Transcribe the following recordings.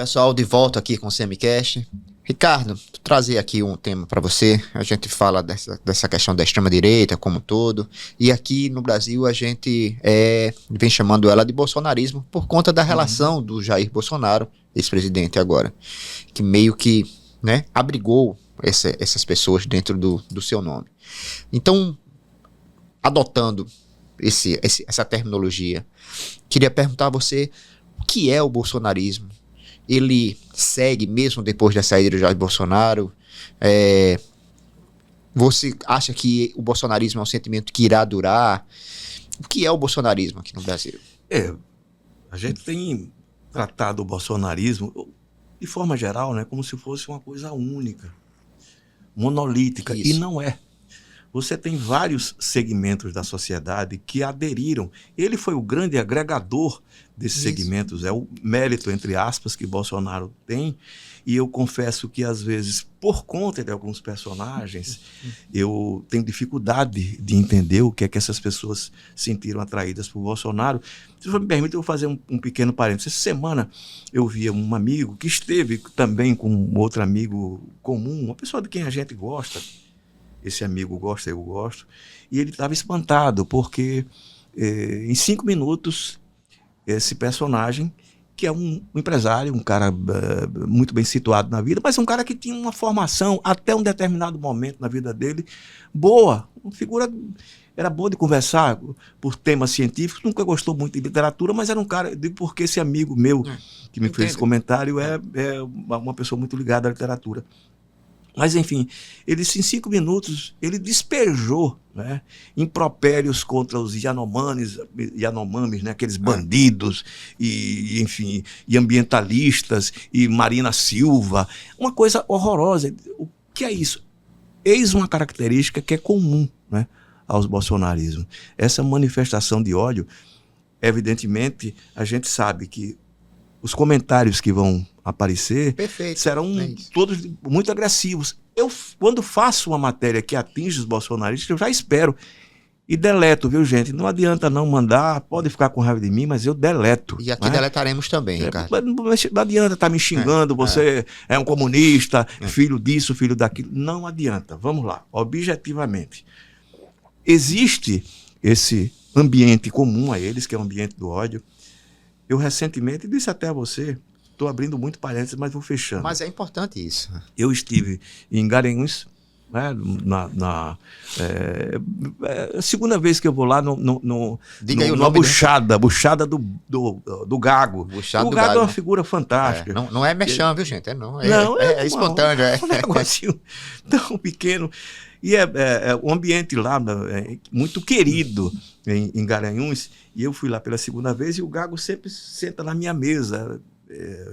pessoal, de volta aqui com o CMCast. Ricardo, vou trazer aqui um tema para você. A gente fala dessa questão da extrema-direita como um todo, e aqui no Brasil a gente vem chamando ela de bolsonarismo por conta da relação do Jair Bolsonaro, ex-presidente agora, que meio que, né, abrigou essas pessoas dentro do seu nome. Então, adotando essa terminologia, queria perguntar a você o que é o bolsonarismo. Ele segue mesmo depois da saída do Jair Bolsonaro? Você acha que o bolsonarismo é um sentimento que irá durar? O que é o bolsonarismo aqui no Brasil? A gente tem tratado o bolsonarismo, de forma geral, né, como se fosse uma coisa única, monolítica, e não é. Você tem vários segmentos da sociedade que aderiram. Ele foi o grande agregador desses segmentos. É o mérito, entre aspas, que Bolsonaro tem. E eu confesso que, às vezes, por conta de alguns personagens, eu tenho dificuldade de entender o que é que essas pessoas sentiram atraídas por Bolsonaro. Se você me permite, eu vou fazer um pequeno parênteses. Essa semana eu via um amigo que esteve também com um outro amigo comum, uma pessoa de quem a gente gosta. Esse amigo gosta, eu gosto. E ele estava espantado, porque em 5 minutos, esse personagem, que é um empresário, um cara muito bem situado na vida, mas um cara que tinha uma formação, até um determinado momento na vida dele, boa. Uma figura, era boa de conversar por temas científicos, nunca gostou muito de literatura, mas era um cara, porque esse amigo meu, que me fez esse comentário, é uma pessoa muito ligada à literatura. Mas, enfim, ele, em 5 minutos, ele despejou, né, impropérios contra os Yanomamis, né, aqueles bandidos, e ambientalistas, e Marina Silva. Uma coisa horrorosa. O que é isso? Eis uma característica que é comum, né, aos bolsonarismos. Essa manifestação de ódio, evidentemente, a gente sabe que os comentários que vão aparecer serão todos muito agressivos. Eu, quando faço uma matéria que atinge os bolsonaristas, eu já espero e deleto, viu, gente? Não adianta não mandar, pode ficar com raiva de mim, mas eu deleto. E aqui deletaremos também, Ricardo. Não adianta estar me xingando, você é um comunista, filho disso, filho daquilo. Não adianta. Vamos lá, objetivamente. Existe esse ambiente comum a eles, que é o ambiente do ódio. Eu recentemente disse até a você, estou abrindo muito parênteses, mas vou fechando. Mas é importante isso. Eu estive em Garanhuns, né, a segunda vez que eu vou lá na Buchada do Gago. O Gago é uma figura fantástica. Não é mexão, viu, gente? É espontâneo. Um negocinho tão pequeno. E um ambiente lá muito querido em Garanhuns. E eu fui lá pela segunda vez e o Gago sempre senta na minha mesa.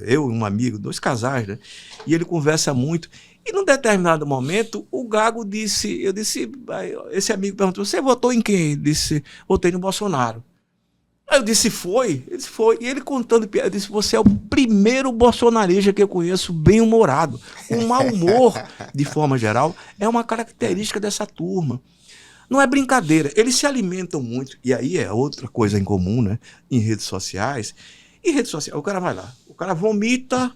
Eu e um amigo, 2 casais, né? E ele conversa muito. E num determinado momento, o Gago disse, esse amigo perguntou, você votou em quem? Ele disse, votei no Bolsonaro. Aí eu disse, foi? Ele disse, foi. E ele contando piada, eu disse, você é o primeiro bolsonarista que eu conheço bem-humorado. O mau humor, de forma geral, é uma característica dessa turma. Não é brincadeira. Eles se alimentam muito, e aí é outra coisa em comum, né? Em redes sociais. Em redes sociais, o cara vai lá, o cara vomita.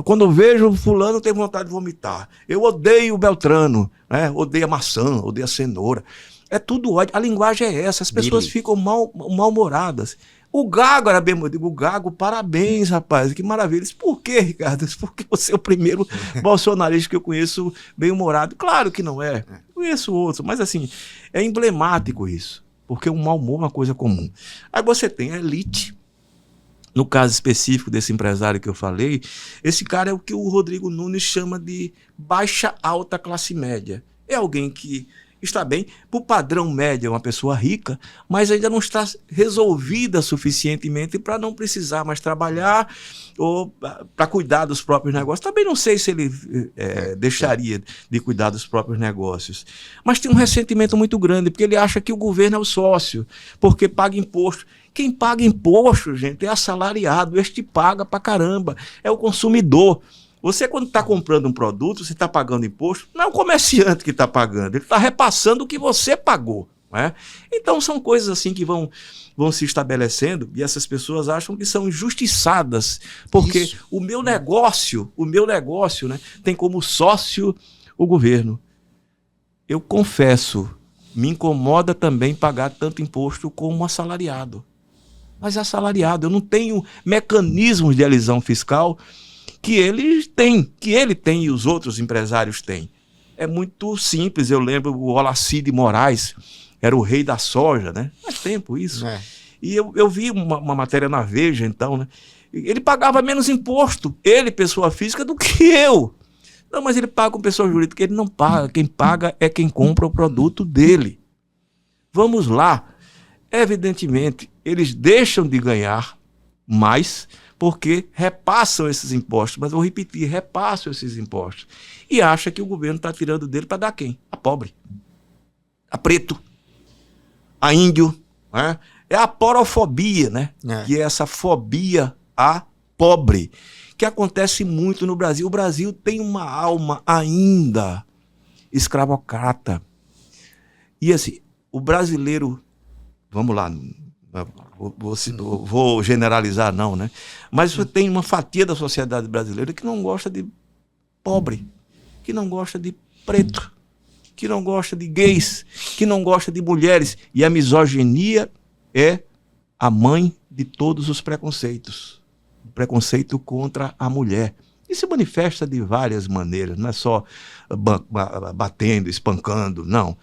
Quando eu vejo fulano, tem vontade de vomitar. Eu odeio o Beltrano, né? Odeio a maçã, odeio a cenoura. É tudo ódio. A linguagem é essa. As pessoas ficam mal-humoradas. O Gago era bem... Eu digo, Gago, parabéns, rapaz. Que maravilha. Por quê, Ricardo? Porque você é o primeiro bolsonarista que eu conheço bem-humorado. Claro que não é. Conheço outros. Mas, assim, é emblemático isso. Porque o mau humor é uma coisa comum. Aí você tem a elite. No caso específico desse empresário que eu falei, esse cara é o que o Rodrigo Nunes chama de baixa alta classe média. É alguém que está bem, por padrão médio, é uma pessoa rica, mas ainda não está resolvida suficientemente para não precisar mais trabalhar ou para cuidar dos próprios negócios. Também não sei se ele deixaria de cuidar dos próprios negócios. Mas tem um ressentimento muito grande, porque ele acha que o governo é o sócio, porque paga imposto. Quem paga imposto, gente, é assalariado. Este paga pra caramba. É o consumidor. Você, quando está comprando um produto, você está pagando imposto, não é o comerciante que está pagando. Ele está repassando o que você pagou. né? Então são coisas assim que vão se estabelecendo e essas pessoas acham que são injustiçadas, porque o meu negócio, né, tem como sócio o governo. Eu confesso, me incomoda também pagar tanto imposto como assalariado. Mas assalariado, eu não tenho mecanismos de elisão fiscal que ele tem e os outros empresários têm. É muito simples, eu lembro o Olacide Moraes, era o rei da soja, né? Faz tempo isso. E eu vi uma matéria na Veja, então, né? Ele pagava menos imposto, ele, pessoa física, do que eu. Não, mas ele paga com pessoa jurídica, ele não paga. Quem paga é quem compra o produto dele. Vamos lá. Evidentemente, eles deixam de ganhar mais porque repassam esses impostos. Mas eu vou repetir, repassam esses impostos. E acha que o governo está tirando dele para dar quem? A pobre. A preto. A índio. Né? É a porofobia, né? Que é essa fobia a pobre, que acontece muito no Brasil. O Brasil tem uma alma ainda escravocrata. E assim, o brasileiro, vamos lá, vou generalizar não, né? Mas você tem uma fatia da sociedade brasileira que não gosta de pobre, que não gosta de preto, que não gosta de gays, que não gosta de mulheres. E a misoginia é a mãe de todos os preconceitos. O preconceito contra a mulher. E se manifesta de várias maneiras, não é só batendo, espancando, não.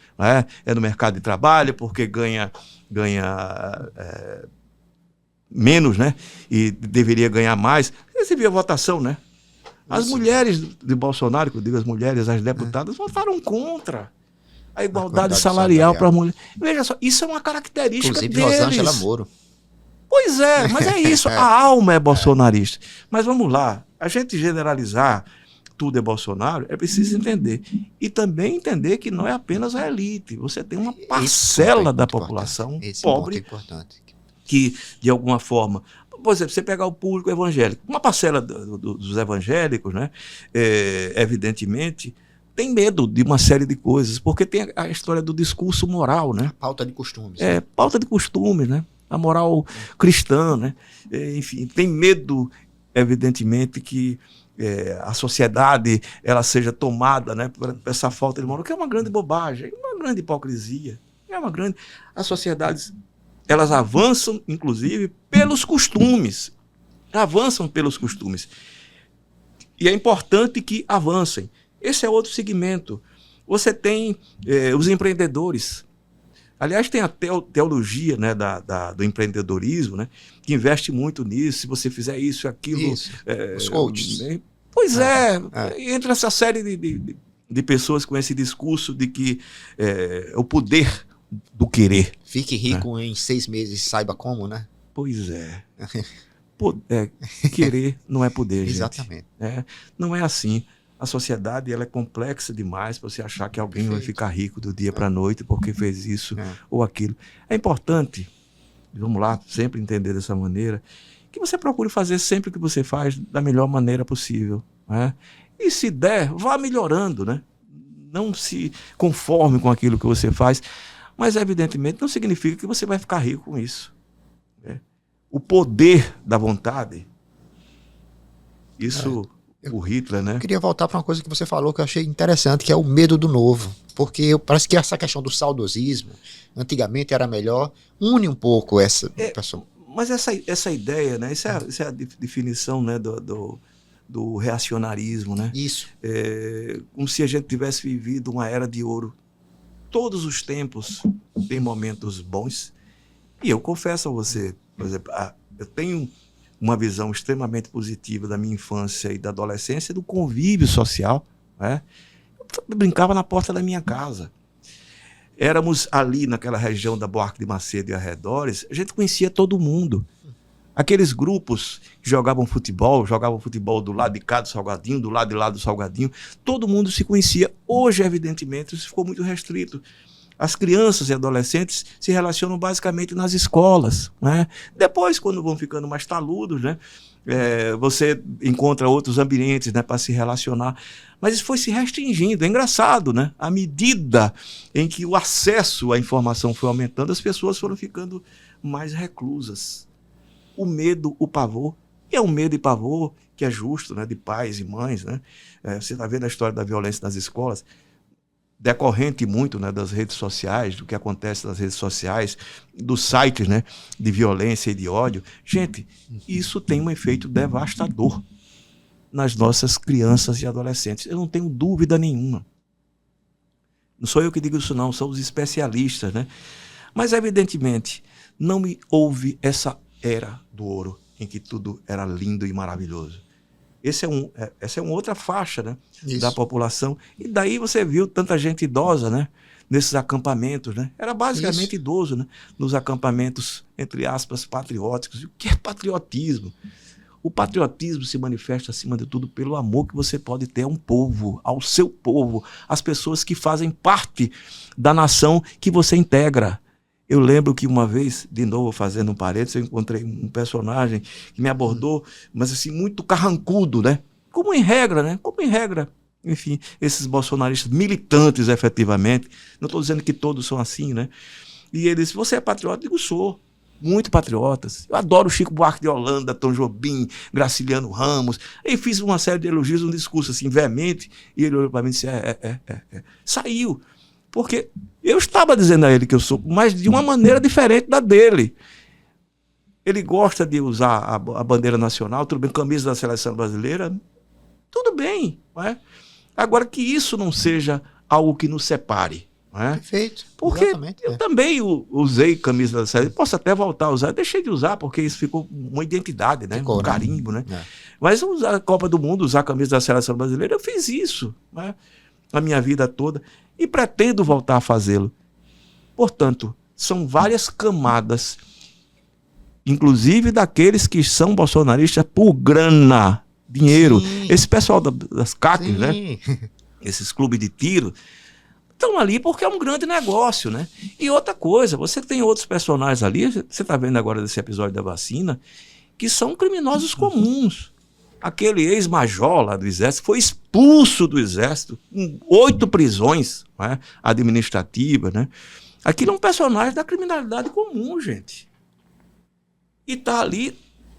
É no mercado de trabalho, porque ganha menos, né? E deveria ganhar mais. Você viu a votação, né? As mulheres de Bolsonaro, que eu digo as mulheres, as deputadas, votaram contra a igualdade salarial para a mulher. Veja só, isso é uma característica inclusive deles. Rosângela Moro. Pois é, mas é isso, a alma é bolsonarista. Mas vamos lá, a gente generalizar tudo é Bolsonaro, é preciso entender. E também entender que não é apenas a elite, você tem uma parcela da população pobre que, de alguma forma... Por exemplo, você pegar o público evangélico, uma parcela dos evangélicos, né, evidentemente, tem medo de uma série de coisas, porque tem a história do discurso moral, né? Pauta de costumes. Pauta de costumes, né? A moral cristã, né? Enfim, tem medo, evidentemente, que a sociedade ela seja tomada, né, por essa falta de moral, que é uma grande bobagem, uma grande hipocrisia. As sociedades, elas avançam, inclusive, pelos costumes. Avançam pelos costumes. E é importante que avancem. Esse é outro segmento. Você tem os empreendedores. Aliás, tem a teologia, né, do empreendedorismo, né, que investe muito nisso. Se você fizer isso e aquilo... Os coaches. Pois entra essa série de pessoas com esse discurso de que o poder do querer. Fique rico em 6 meses, saiba como, né? Pois é. Querer não é poder, gente. Exatamente. Não é assim. A sociedade ela é complexa demais para você achar que alguém vai ficar rico do dia para a noite porque fez isso ou aquilo. É importante, vamos lá, sempre entender dessa maneira, que você procure fazer sempre o que você faz da melhor maneira possível. Né? E se der, vá melhorando. Né? Não se conforme com aquilo que você faz, mas evidentemente não significa que você vai ficar rico com isso. Né? O poder da vontade, isso... O Hitler, né? Eu queria voltar para uma coisa que você falou que eu achei interessante, que é o medo do novo. Porque parece que essa questão do saudosismo, antigamente era melhor, une um pouco essa pessoa. Mas essa ideia, né? Essa é a definição, né, do reacionarismo, né? Isso. Como se a gente tivesse vivido uma era de ouro. Todos os tempos têm momentos bons. E eu confesso a você, por exemplo, eu tenho uma visão extremamente positiva da minha infância e da adolescência, do convívio social. Né? Eu brincava na porta da minha casa. Éramos ali naquela região da Buarque de Macedo e arredores, a gente conhecia todo mundo. Aqueles grupos que jogavam futebol do lado de cá do Salgadinho, do lado de lá do Salgadinho, todo mundo se conhecia. Hoje, evidentemente, isso ficou muito restrito. As crianças e adolescentes se relacionam basicamente nas escolas, né? Depois, quando vão ficando mais taludos, né? Você encontra outros ambientes, né, para se relacionar. Mas isso foi se restringindo. É engraçado, né? À medida em que o acesso à informação foi aumentando, as pessoas foram ficando mais reclusas. O medo, o pavor, e é um medo e pavor que é justo, né, de pais e mães, né? Você está vendo a história da violência nas escolas, decorrente muito, né, das redes sociais, do que acontece nas redes sociais, dos sites, né, de violência e de ódio. Gente, isso tem um efeito devastador nas nossas crianças e adolescentes. Eu não tenho dúvida nenhuma. Não sou eu que digo isso não, são os especialistas, né? Mas, evidentemente, não houve essa era do ouro em que tudo era lindo e maravilhoso. Essa é uma outra faixa, né, da população. E daí você viu tanta gente idosa, né, nesses acampamentos, né? Era basicamente idoso, né, nos acampamentos, entre aspas, patrióticos. E o que é patriotismo? O patriotismo se manifesta, acima de tudo, pelo amor que você pode ter a um povo, ao seu povo, às pessoas que fazem parte da nação que você integra. Eu lembro que uma vez, de novo fazendo um parênteses, eu encontrei um personagem que me abordou, mas assim, muito carrancudo, né? Como em regra, né? Como em regra. Enfim, esses bolsonaristas militantes, efetivamente. Não estou dizendo que todos são assim, né? E ele disse, você é patriota? Eu digo, sou. Muito patriotas. Eu adoro Chico Buarque de Holanda, Tom Jobim, Graciliano Ramos. E fiz uma série de elogios, um discurso assim, veemente, e ele olhou para mim e disse, Saiu. Porque eu estava dizendo a ele que eu sou, mas de uma maneira diferente da dele. Ele gosta de usar a bandeira nacional, tudo bem, camisa da seleção brasileira, tudo bem. Não é? Agora, que isso não seja algo que nos separe. Não é? Perfeito. Porque eu também usei camisa da seleção, posso até voltar a usar, deixei de usar, porque isso ficou uma identidade, né? Um carimbo, né? Mas usar a Copa do Mundo, usar a camisa da seleção brasileira, eu fiz isso, né? A minha vida toda. E pretendo voltar a fazê-lo. Portanto, são várias camadas, inclusive daqueles que são bolsonaristas por grana, dinheiro. Sim. Esse pessoal das CACs, né? Esses clubes de tiro, estão ali porque é um grande negócio, né? E outra coisa, você tem outros personagens ali, você está vendo agora desse episódio da vacina, que são criminosos comuns. Aquele ex-major lá do Exército foi expulso do Exército, com 8 prisões, né, administrativas, né? Aquilo é um personagem da criminalidade comum, gente. E está ali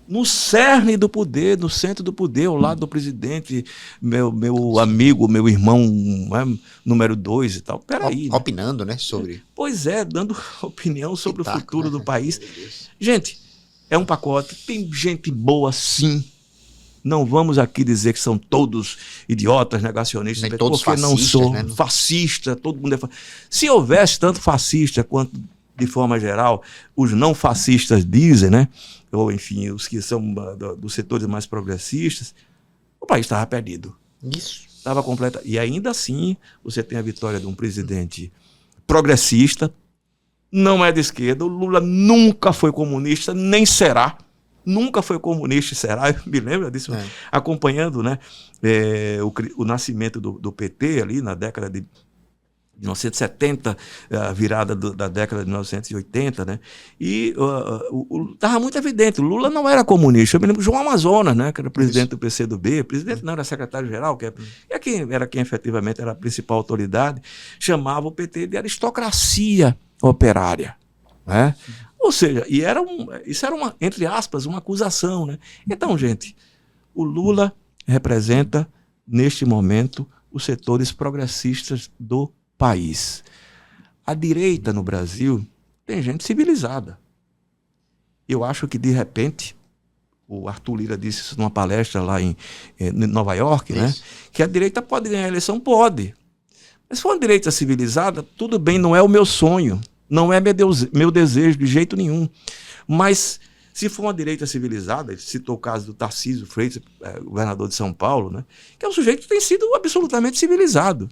no cerne do poder, no centro do poder, ao lado do presidente, meu amigo, meu irmão, né, número 2 e tal. Peraí. Opinando, né, sobre... Pois é, dando opinião sobre o futuro, né, do país. Gente, é um pacote, tem gente boa sim. Não vamos aqui dizer que são todos idiotas, negacionistas, nem todos porque fascistas, não sou, né? Fascista, todo mundo é fascista. Se houvesse tanto fascista quanto, de forma geral, os não fascistas dizem, né? Ou, enfim, os que são dos setores mais progressistas, o país estava perdido. Isso. Estava completa. E ainda assim, você tem a vitória de um presidente progressista, não é de esquerda, o Lula nunca foi comunista, nem será. Nunca foi comunista e será, eu me lembro disso, acompanhando, né, o nascimento do PT ali na década de 1970, a virada da década de 1980, né, e estava muito evidente, o Lula não era comunista. Eu me lembro João Amazonas, né, que era presidente do PCdoB, presidente não, era secretário-geral, quem efetivamente era a principal autoridade, chamava o PT de aristocracia operária, né? Ou seja, isso era uma, entre aspas, uma acusação, né? Então, gente, o Lula representa, neste momento, os setores progressistas do país. A direita no Brasil tem gente civilizada. Eu acho que, de repente, o Arthur Lira disse isso numa palestra lá em Nova York, né? Que a direita pode ganhar a eleição? Pode. Mas se for uma direita civilizada, tudo bem, não é o meu sonho. Não é meu desejo de jeito nenhum. Mas, se for uma direita civilizada, ele citou o caso do Tarcísio Freitas, governador de São Paulo, né, que é um sujeito que tem sido absolutamente civilizado.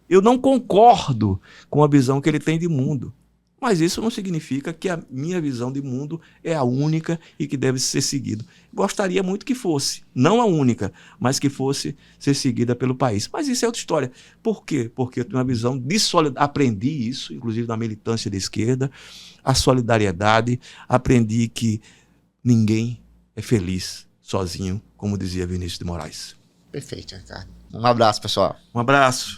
Eu não concordo com a visão que ele tem de mundo. Mas isso não significa que a minha visão de mundo é a única e que deve ser seguida. Gostaria muito que fosse, não a única, mas que fosse ser seguida pelo país. Mas isso é outra história. Por quê? Porque eu tenho uma visão de solidariedade. Aprendi isso, inclusive na militância da esquerda, a solidariedade. Aprendi que ninguém é feliz sozinho, como dizia Vinícius de Moraes. Perfeito, Ricardo. Um abraço, pessoal. Um abraço.